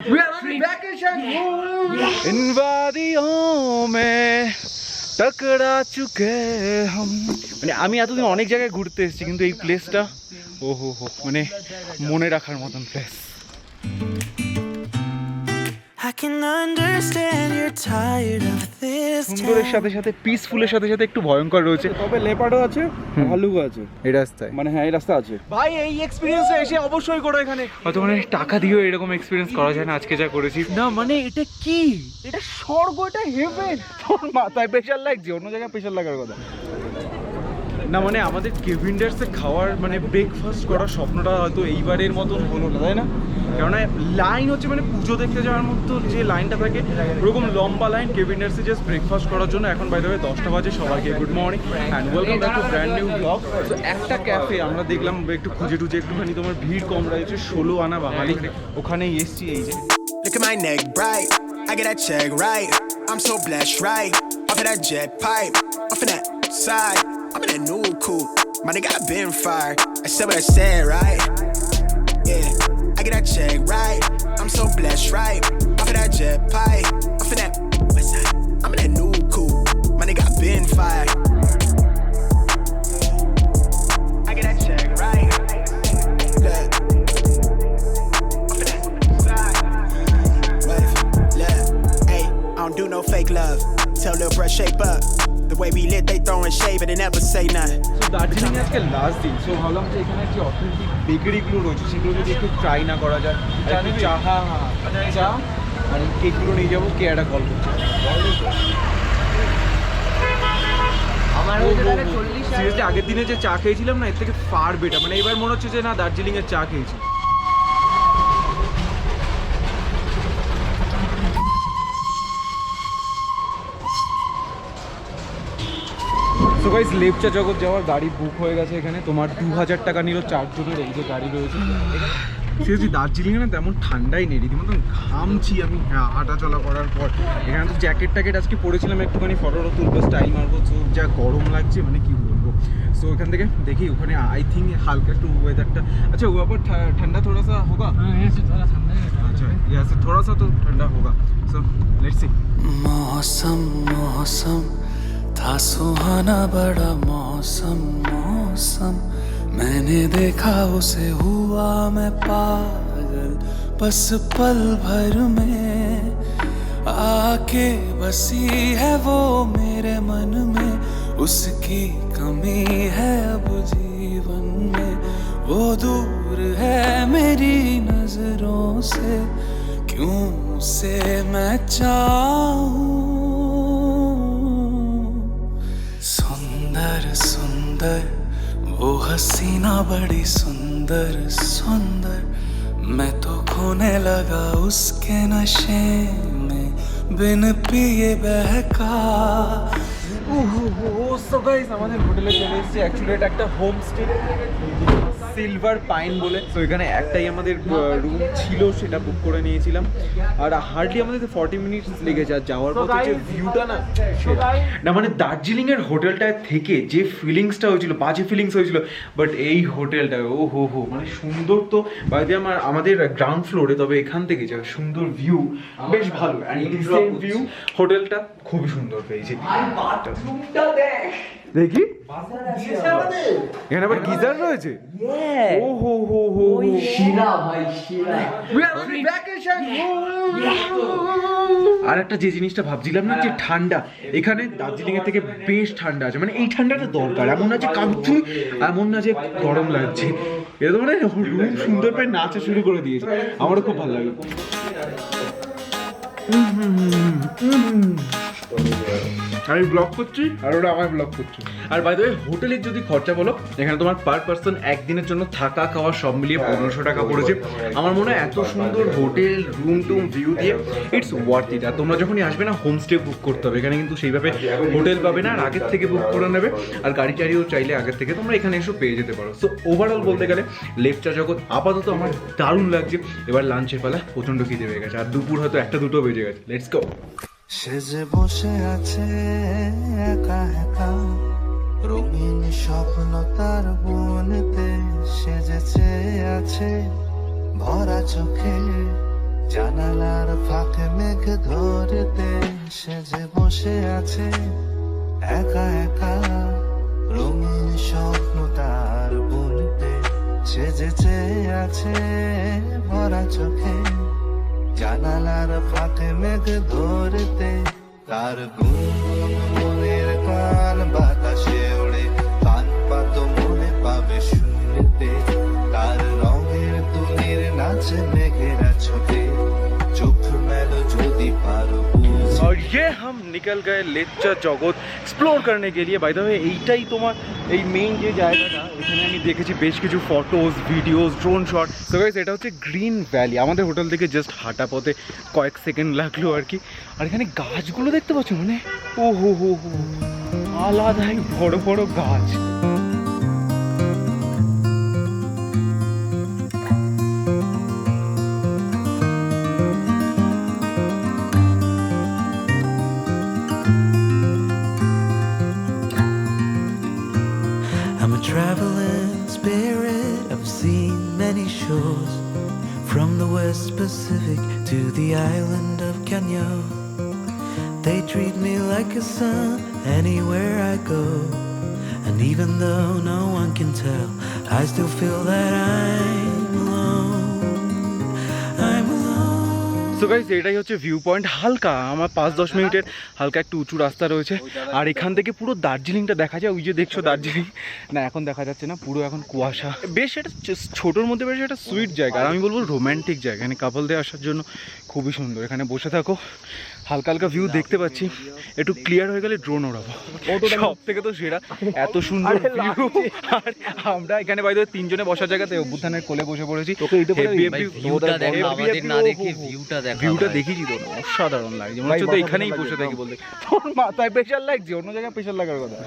We are on vacation. इन वादियों में टकरा चुके हम মানে আমি এতদিন অনেক জায়গায় ঘুরতে এসেছি কিন্তু এই প্লেসটা ওহো হো মানে মনে রাখার মতন place. I can understand you're tired of this সুন্দরের সাথে সাথে পিসফুলের সাথে সাথে একটু ভয়ঙ্কর রয়েছে। তবে লেপার্ডও আছে, ভালুকও আছে এই রাস্তায়, মানে হ্যাঁ এই রাস্তা আছে। ভাই এই এক্সপেরিয়েন্সটা এসে অবশ্যই করো এখানে। হয়তো মানে টাকা দিয়েও এরকম এক্সপেরিয়েন্স করা যায় না আজকে যা করেছি। না মানে এটা কি, এটা স্বর্গ, এটা হেভেন। তোর মাথায় প্রেশার লাগছে, অন্য জায়গায় প্রেশার লাগার কথা না। মানে আমাদের কেভিন্ডার্সে খাওয়ার মানে ব্রেকফাস্ট করার স্বপ্নটা হয়তো এইবারের মতন হলো না, তাই না? কেননা লাইন হচ্ছে মানে পুজো দেখতে যাওয়ার মতো যে লাইনটা থাকে ওরকম লম্বা লাইন কেভিন্ডার্সে জাস্ট ব্রেকফাস্ট করার জন্য। এখন বাই দ্য ওয়ে 10টা বাজে। সবাইকে good morning and welcome back to brand new blog. তো একটা ক্যাফে আমরা দেখলাম একটু খুঁজে টুজে একটুখানি তোমার ভিড় কম রয়েছে, 16 আনা বাঙালি, ওখানেই এসছি। এই যে look at my neck bright, I get that check right, I'm so blessed right, off of that jet pipe, off of that side, I'm in that new coupe, my nigga I been fired, I said what I said right, yeah, I get that check right, I'm so blessed right, off of that jet pipe, off of that west side, I'm in that new coupe, my nigga I been fired, I get that check right, look. I don't do no fake love. Tell little bruh shape up. The way we lit, they throwing shade, but they never say nothing. So Darjeeling আজকে last দিন। So ভাবলাম যে এখানে যে authentic বেকারিগুলো রয়েছে সেগুলো যদি একটু ট্রাই না করা যায়। চা, হ্যাঁ চা আর কেকগুলো নিয়ে যাবো। কে একটা কল করছে আমার। সিরিয়াসলি আগের দিনে যে চা খেয়েছিলাম না এর থেকে ফার বেটার। মানে এবার মনে হচ্ছে যে না দার্জিলিংয়ের চা খেয়েছি। সো গাইস লেপচা জগৎ যাওয়ার গাড়ি বুক হয়ে গেছে এখানে। তোমার 2000 টাকা নিল 4 জনের। এই যে গাড়ি রয়েছে। সিরিয়াসলি দার্জিলিংয়ে না তেমন ঠান্ডাই নেই, রীতিমতো ঘামছি আমি হাঁটা চলা করার পর। এখানে তো জ্যাকেট ট্যাকেট আজকে পরেছিলাম একটুখানি ফটোটা তুলবো, স্টাইল মারবো। তো যা গরম লাগছে মানে কি বলবো। সো এখান থেকে দেখি ওখানে আই থিঙ্ক হালকা একটু ওয়েদারটা আচ্ছা ওয়া পর ঠান্ডা থোড়া সা হোগা। আচ্ছা यहाँ से थोड़ा सा तो ठंडा होगा। So let's see. मौसम मौसम था सुहाना बड़ा मौसम मौसम, मैंने देखा उसे हुआ मैं पागल, बस पल भर में आके बसी है वो मेरे मन में, उसकी कमी है अब जीवन में, वो दूर है मेरी नजरों से, क्यों उसे मैं चाहूं। सुंदर सुंदर वो हसीना बड़ी सुंदर सुंदर, मैं तो खोने लगा उसके नशे में, बिन पिए बहका। সো গাইস আমাদের হোটেলে চলে এসেছি। অ্যাকচুয়ালি এটা একটা হোমস্টে, সিলভার পাইন বলে। তো এখানে একটাই আমাদের রুম ছিল, সেটা বুক করে নিয়েছিলাম। আর হার্ডলি আমাদের 40 মিনিটস লেগেছে। আর যাওয়ার পথে যে ভিউটা না না মানে দার্জিলিংয়ের হোটেলটায় থেকে যে ফিলিংসটা হয়েছিল, বাজে ফিলিংস হয়েছিল, বাট এই হোটেলটা ও হো হো মানে সুন্দর। তো বাইরে আমাদের গ্রাউন্ড ফ্লোরে, তবে এখান থেকে যা সুন্দর ভিউ, বেশ ভালো ভিউ। হোটেলটা খুবই সুন্দর পেয়েছি। দেখি এখানে আবার গিজার রয়েছে। ও হো হো হো শিরা ভাই শিরা। We are on vacation. আর একটা যে জিনিসটা ভাবছিলাম না যে ঠান্ডা, এখানে দার্জিলিং এর থেকে বেশ ঠান্ডা আছে। মানে এই ঠান্ডাটা দরকার, এমন না যে কাঁপছি, এমন না যে গরম লাগছে। এটা তো মানে রুম সুন্দর পেয়ে নাচা শুরু করে দিয়েছে। আমারও খুব ভালো লাগে। আমি ব্লগ করছি আর ওরা আমার ব্লগ করছে। আর বাই দ্য ওয়ে হোটেলের যদি খরচা বলো, এখানে তোমার পার পার্সন একদিনের জন্য থাকা খাওয়া সব মিলিয়ে 1500 টাকা পড়েছে। আমার মনে হয় এত সুন্দর হোটেল রুম টুম ভিউ দিয়ে ইটস ওয়ার্থ ইট। আর তোমরা যখনই আসবে না হোমস্টে বুক করতে হবে। এখানে কিন্তু সেইভাবে হোটেল পাবে না, আর আগের থেকে বুক করে নেবে। আর গাড়ি টাড়িও চাইলে আগের থেকে তোমরা এখানে এসে পেয়ে যেতে পারো। সো ওভারঅল বলতে গেলে লেপচা জগৎ আপাতত আমার দারুণ লাগছে। এবার লাঞ্চের পালা, প্রচণ্ড খিদে হয়ে গেছে। আর দুপুর হয়তো 1-2 বেজে গেছে। Let's go. সেজে বসে আছে একা একা, রঙিন স্বপ্ন তার বনেতে সেজেছে আছে ভরা চোখে, জানালার ফাঁকে মেঘ ধরতে সেজে বসে আছে একা একা রঙিন স্বপ্ন তার বলতে সেজে চেয়ে আছে ভরা চোখে জানালার ফাঁকে মেঘ ধরতে তার গুনগুন মনের গান বাতাসে ওড়ে কান পাত মনে পাবে শুনতে তার রঙের তুলির নাচে মেঘেরা ছোটে চোখ মেলো যদি পারো और ये हम निकल गए लेच्चा জগৎ এক্সপ্লোর करने के लिए बाय द वे এইটাই তোমার এই মেইন যে জায়গাটা এখানে আমি দেখেছি বেশ কিছু photos videos drone shot so guys এটা হচ্ছে গ্রিন ভ্যালি আমাদের হোটেল থেকে জাস্ট হাঁটা পথে কয়েক সেকেন্ড লাগলো আর কি আর এখানে গাছগুলো দেখতে পাচ্ছ মানে ও হো হো হো আলাদাই বড় বড় গাছ I'm a traveling spirit, I've seen many shores, from the West Pacific to the island of Kenya. They treat me like a son anywhere I go, and even though no one can tell, I still feel that I'm alone, I'm alone. So guys এটাই হচ্ছে view point হালকা আমার 5-10 মিনিটের হালকা একটু উঁচু রাস্তা রয়েছে আর এখান থেকে পুরো দার্জিলিংটা দেখা যায় ওই যে দেখছো দার্জিলিং না এখন দেখা যাচ্ছে না পুরো এখন কুয়াশা বেশ এটা ছোটোর মধ্যে বেশ একটা সুইট জায়গা আর আমি বলবো রোম্যান্টিক জায়গা এখানে কাপলদের আসার জন্য খুবই সুন্দর এখানে বসে থাকো হালকা হালকা ভিউ দেখতে পাচ্ছি একটু ক্লিয়ার হয়ে গেলে ড্রোন ওড়াবো সব থেকে তো সেরা এত সুন্দর ভিউ আর আমরা এখানে বাইরে তিনজনে বসার জায়গাতে অভ্যুত্থানের কোলে বসে পড়েছি ভিউটা দেখিছি তো অসাধারণ লাগছে মনে হচ্ছে তো এখানেই বসে থাকি বলতে তোর মাথায় প্রেশার লাগছে অন্য জায়গায় প্রেশার লাগার কথা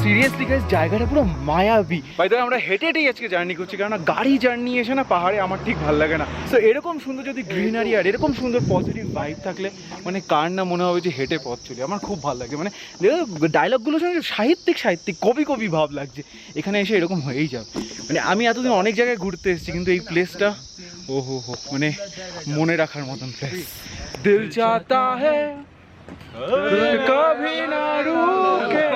সিরিয়াসলি গাইস জায়গাটা পুরো মায়াবী বাই দ্য ওয়ে আমরা হেঁটে হেঁটেই আজকে জার্নি করছি কারণ গাড়ি জার্নি এসে না পাহাড়ে আমার ঠিক ভালো লাগে না সো এরকম সুন্দর যদি গ্রিনারি আর এরকম সুন্দর পজিটিভ ভাইব থাকলে মানে কার না মনে হবে যে হেঁটে পথ চলি আমার খুব ভালো লাগে মানে ডায়লগগুলো শুনে সাহিত্যিক কবি ভাব লাগছে এখানে এসে এরকম হয়েই যাবে মানে আমি এতদিন অনেক জায়গায় ঘুরতে এসেছি কিন্তু এই প্লেসটা ও হো হো মানে মনে রাখার মতন প্লেস দিল চাহতা হ্যায় कभी ना रुके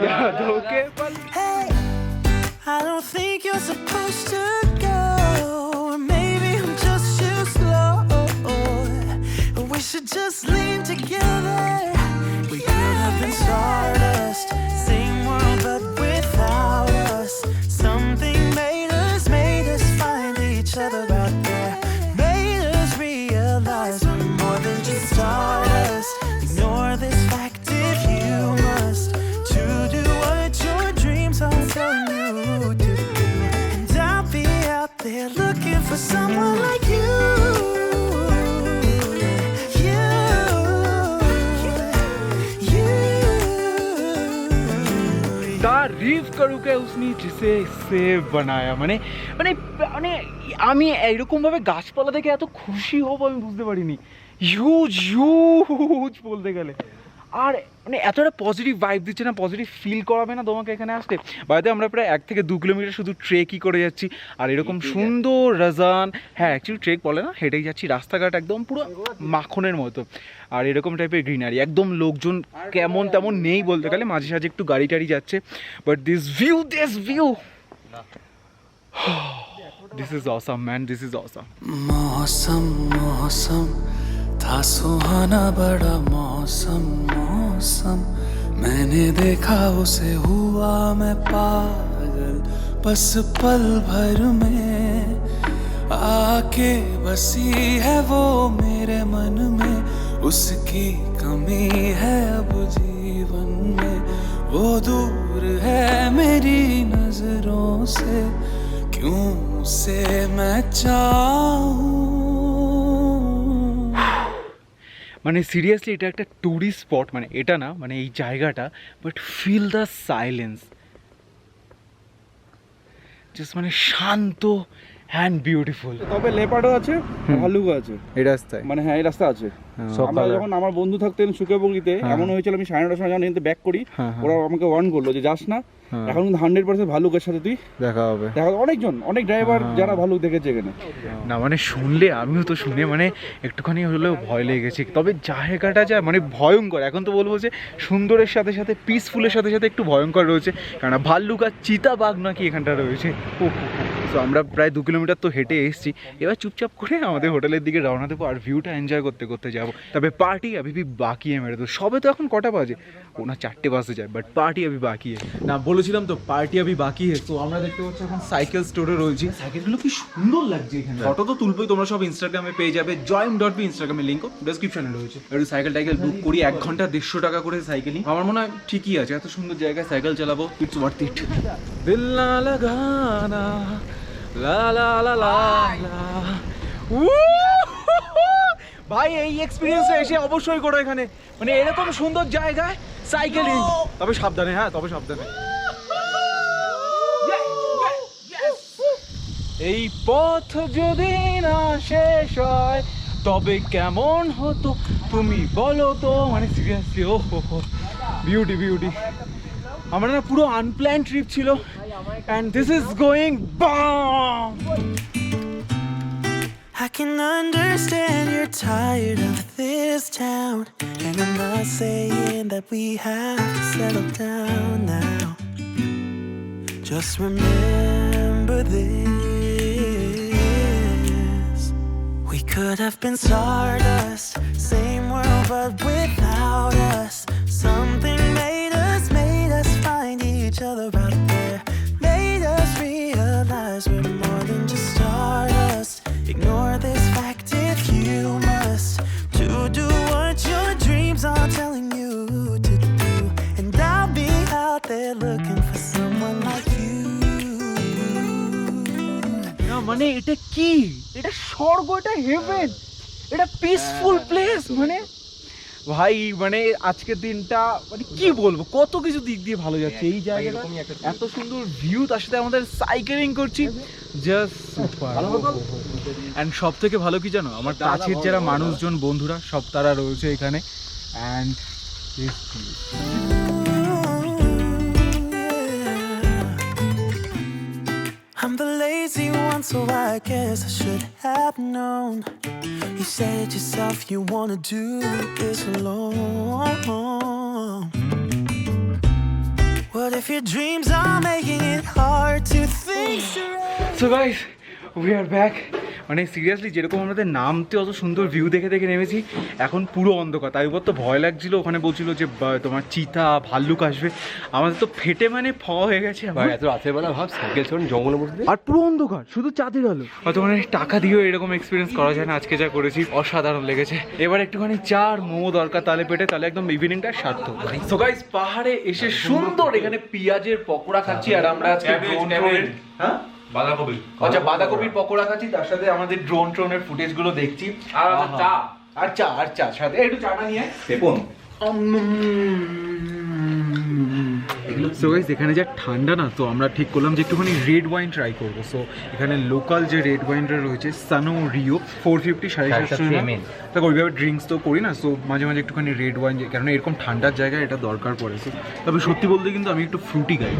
यादों के पल Hey, I don't think you're supposed to go. Or maybe I'm just too slow. We should just lean together. We could have been stardust, same world but without us. Something made us find each other out there. Made us realize we're more than just stardust. Ignore this fact if you must, to do what your dreams are telling you to do. And I'll be out there looking for someone like you. रुका उसने जिसे सेब बनाया মানে মানে মানে আমি এইরকম ভাবে গাছপালা দেখে এত খুশি হব আমি বুঝতে পারিনি। হিউজ হিউজ বলতে গেলে, আর মানে এতটা পজিটিভ ভাইব দিচ্ছে না, পজিটিভ ফিল করাবে না তোমাকে এখানে আসতে। বাইরে আমরা প্রায় 1 থেকে 2 কিলোমিটার শুধু ট্রেকই করে যাচ্ছি, আর এরকম সুন্দর রাজান, হ্যাঁ অ্যাকচুয়ালি ট্রেক বলে না, হেঁটেই যাচ্ছি, রাস্তাঘাট একদম পুরো মাখনের মতো, আর এরকম টাইপের গ্রিনারি, একদম লোকজন কেমন তেমন নেই বলতে গেলে, মাঝে সাঝে একটু গাড়ি টাড়ি যাচ্ছে, but this view this is awesome man, this is awesome. मौसम मौसम था सुहाना बड़ा मौसम मौसम, मैंने देखा उसे हुआ मैं पागल, बस पल भर में आके बसी है वो मेरे मन में, उसकी कमी है अब जीवन में, वो दूर है मेरी नजरों से, क्यों उसे मैं चाहूं। মানে সিরিয়াসলি এটা একটা ট্যুরিস্ট স্পট, মানে এটা না, মানে এই জায়গাটা, but feel the silence, just মানে শান্ত অ্যান্ড বিউটিফুল। তবে লেপার্ডও আছে, ভালুকও আছে এই রাস্তায়, মানে হ্যাঁ এই রাস্তা আছে। আমরা যখন আমার বন্ধু থাকতেন সুকেবগিতে, এমন হয়েছিল আমি 9:30টার সময় যখন এখানে ব্যাক করি, ওরা আমাকে ওয়ার্ন করলো যে যাস না, এখন কিন্তু 100% ভালুকের সাথে তুই দেখা হবে। অনেক ড্রাইভার যারা ভালুক দেখেছে এখানে। না মানে শুনলে, আমিও তো শুনে মানে একটুখানি হলেও ভয় লেগে গেছে, তবে জায়গাটা যা মানে ভয়ঙ্কর, এখন তো বলবো যে সুন্দরের সাথে সাথে পিসফুলের সাথে সাথে একটু ভয়ঙ্কর রয়েছে, কারণ ভাল্লুক আর চিতাবাঘ নাকি এখানটা রয়েছে। তো আমরা প্রায় 2 কিলোমিটার তো হেঁটে এসেছি, এবার চুপচাপ করে আমাদের হোটেলের দিকে রওনা দেবো, আর ভিউটা এনজয় করতে করতে যাবো। তবে পার্টি अभी भी बाकी है मेरे तो, সবে তো এখন কটা বাজে, ওনা 4টে বাজে যায়, বাট পার্টি अभी बाकी है না, বলেছিলাম তো পার্টি अभी बाकी है। তো আমরা দেখতে পাচ্ছি এখন সাইকেল স্টোরে রয়েছি, সাইকেলগুলো কি সুন্দর লাগছে এখানে, ফটো তো তুলবোই, তোমরা সব ইনস্টাগ্রামে পেয়ে যাবে, joym.b ইনস্টাগ্রামের লিঙ্কও ডেসক্রিপশনে রয়েছে। একটু সাইকেল টাইকেল বুক করি, 1 ঘন্টা 150 টাকা করে সাইকেলিং, আমার মনে হয় ঠিকই আছে, এত সুন্দর জায়গায় সাইকেল চালাবো, ইটস ওয়ার্থ ইট। দিল না লাগানা লা লা লা লা লা, ভাই এই এক্সপিরিয়েন্সটা এসে অবশ্যই করো এখানে, মানে এরকম সুন্দর জায়গায় সাইকেলিং, তবে সাবধানে, হ্যাঁ তবে সাবধানে। এই পথ যদি না শেষ হয় তবে কেমন হতো তুমি বলো তো, মানে সিরিয়াসলি ও হো বিউটি বিউটি। আমরা না পুরো আনপ্ল্যান ট্রিপ ছিল, অ্যান্ড দিস ইজ গোয়িং বাম। I can understand you're tired of this town, and I'm not saying that we have to settle down now. Just remember this: we could have been stardust, same world but without us. Something made us find each other out there, made us realize we're more than just stardust. Ignore this fact if you must, to do what your dreams are telling you to do, and I'll be out there looking for someone like you. না মানে এটা কি, এটা স্বর্গ, এটা haven, এটা peaceful place, মানে ভাই মানে আজকের দিনটা মানে কি বলবো, কত কিছু দিক দিয়ে ভালো যাচ্ছে এই জায়গাটা, এত সুন্দর ভিউ, তার সাথে আমাদের সাইকেলিং করছি, জাস্ট সুপার। অ্যান্ড সব থেকে ভালো কি জানো, আমার কাছের যারা মানুষজন বন্ধুরা সব তারা রয়েছে এখানে, and I'm the lazy one, so I guess I should have known. You said yourself you wanna do this alone. What if your dreams are making it hard to think straight? So guys, we are back. মানে seriously যেরকম আমাদের নামতে অত সুন্দর view দেখে দেখে নেমেছি, এখন পুরো অন্ধকার, তাই উপর তো ভয় লাগছিল, ওখানে বলছিল যে তোমার চিতা ভাল্লুক আসবে, আমাদের তো ফেটে মানে হয়ে গেছে এত রাতের বেলা ভাব সাইকেল চালানো জঙ্গলের মধ্যে, আর পুরো অন্ধকার, শুধু চাঁদের আলো, হয়তো মানে টাকা দিয়েও এরকম এক্সপিরিয়েন্স করা যায় না, আজকে যা করেছি অসাধারণ লেগেছে। এবার একটুখানি চার মোমো দরকার তালে পেটে, তাহলে একদম ইভিনিংটা সার্থক। সো গাইস পাহাড়ে এসে সুন্দর এখানে পেঁয়াজের পকোড়া খাচ্ছি, আর আমরা আজকে হ্যাঁ বাঁধাকপি, আচ্ছা বাঁধাকপির পকোড়া খাচ্ছি, তার সাথে আমাদের ড্রোনের ফুটেজ গুলো দেখছি, আর চা আর চা সাথে একটু চাটা নিয়ে দেখুন সো গাইস এখানে যা ঠান্ডা না, তো আমরা ঠিক করলাম যে একটুখানি রেড ওয়াইন ট্রাই করবো। সো এখানে লোকাল যে রেড ওয়াইনটা রয়েছে সানো রিও 450 750 দেখো ওইভাবে ড্রিঙ্কস তো করি না, সো মাঝে মাঝে একটুখানি রেড ওয়াইন, কারণ এরকম ঠান্ডার জায়গায় এটা দরকার পড়ে। সো তবে সত্যি বলতে কিন্তু আমি একটু ফ্রুটি খাই।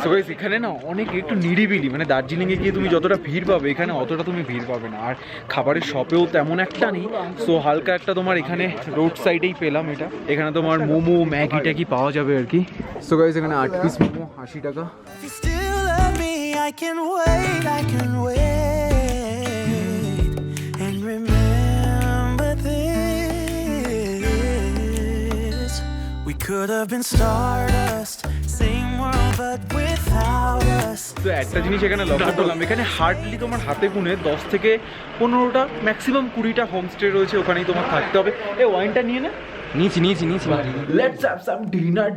সো গাইস এখানে না অনেক একটু নিরিবিলি, মানে দার্জিলিংয়ে গিয়ে তুমি যতটা ভিড় পাবে এখানে অতটা তুমি ভিড় পাবে না। আর খাবারের শপেও তেমন একটা নেই, সো হালকা একটা তোমার এখানে রোড সাইডেই পেলাম এটা। এখানে তোমার মোমো ম্যাগি ট্যাগি পাওয়া যাবে আর কি। সো গাইস এখানে 8 পিস মোমো 80 টাকা। If you still love me, I can wait and remember this. We could have been stardust, same world but without us. তো একটা জিনিস এখানে লক্ষ্য করলাম, এখানে হার্ডলি তোমার হাতে গুনে 10 থেকে 15টা ম্যাক্সিমাম 20টা হোমস্টে রয়েছে, ওখানেই তোমার থাকতে হবে। এই ওয়াইনটা নিয়ে না, নিয়েছি। Let's have some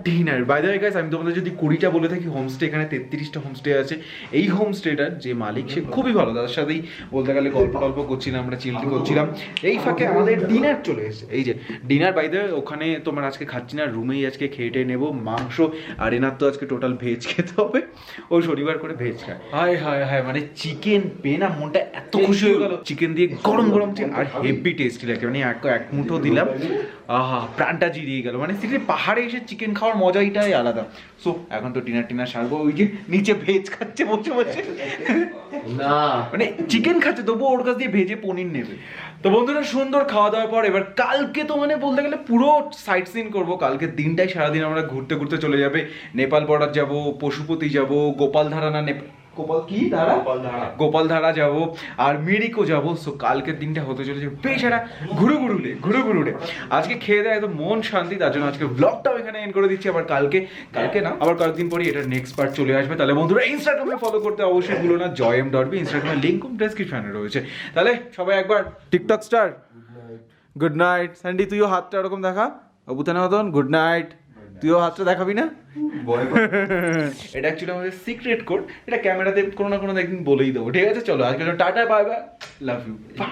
dinner. By the way guys, আমি তোমাদের যদি 20টা বলে থাকি, হোমস্টে এখানে 33টা হোমস্টে আছে। এই হোমস্টেটার যে মালিক সে খুবই ভালো, তার সাথেই বলতে গেলে গল্প করছিলাম, আমরা চিলটি করছিলাম। এই ফাঁকে আমাদের ডিনার চলে এসেছে। এই যে ডিনার, বাই দ্য ওয়ে ওখানে তোমার আজকে খাচ্ছি না, রুমেই আজকে খেয়ে নেবো মাংস। আর এনার তো আজকে টোটাল ভেজ খেতে হবে, ও শনিবার করে ভেজ খায়। হায় মানে চিকেন পেয়ে না মনটা এত খুশি হয়ে গেল। চিকেন দিয়ে গরম চিকেন আর হেভি টেস্টি লাগে, মানে এক মুঠো দিলাম, আহা প্রাণটা জিরিয়ে গেল। মানে সিরিয়াসলি পাহাড়ে এসে চিকেন খাওয়ার মজাটাই আলাদা। সো এখন তো ডিনার সারবো। ওই যে নিচে ভেজ খাচ্ছে বসে না মানে চিকেন খাচ্ছে, তবু ওর কাছ দিয়ে ভেজে পনির নেবে। তো বন্ধুরা সুন্দর খাওয়া দাওয়ার পর এবার কালকে তো মানে বলতে গেলে পুরো সাইট সিন করবো। কালকে দিনটাই সারাদিন আমরা ঘুরতে চলে যাবে। নেপাল বর্ডার যাব, পশুপতি যাব, গোপালধারা না গোপালধারা যাব, আর মিরিকও যাব। সো কালকের দিনটা হতে চলেছে বেশ একটা ঘুরুঘুরুরে। আজকে খেয়ে দেয় একদম মন শান্তি, তার জন্য আজকে ব্লগটাও এখানে এন্ড করে দিচ্ছি। আবার কালকে না, আবার কয়েকদিন পরে এটার নেক্সট পার্ট চলে আসবে। তাহলে বন্ধুরা ইনস্টাগ্রামে ফলো করতে অবশ্যই ভুলো না, joym.b ইনস্টাগ্রামের লিঙ্ক ডেসক্রিপশনে রয়েছে। তাহলে সবাই একবার TikTok star good night. Sandy তুইও হাতটা ওরকম দেখা, অবুতানের মতন গুড নাইট। তুইও হাতটা দেখাবি না? এটা অ্যাকচুয়ালি আমাদের সিক্রেট কোড, এটা ক্যামেরাতে কোনো না কোনো একদিন বলেই দেবো। ঠিক আছে, চলো আজকে tata, bye bye, love you, by.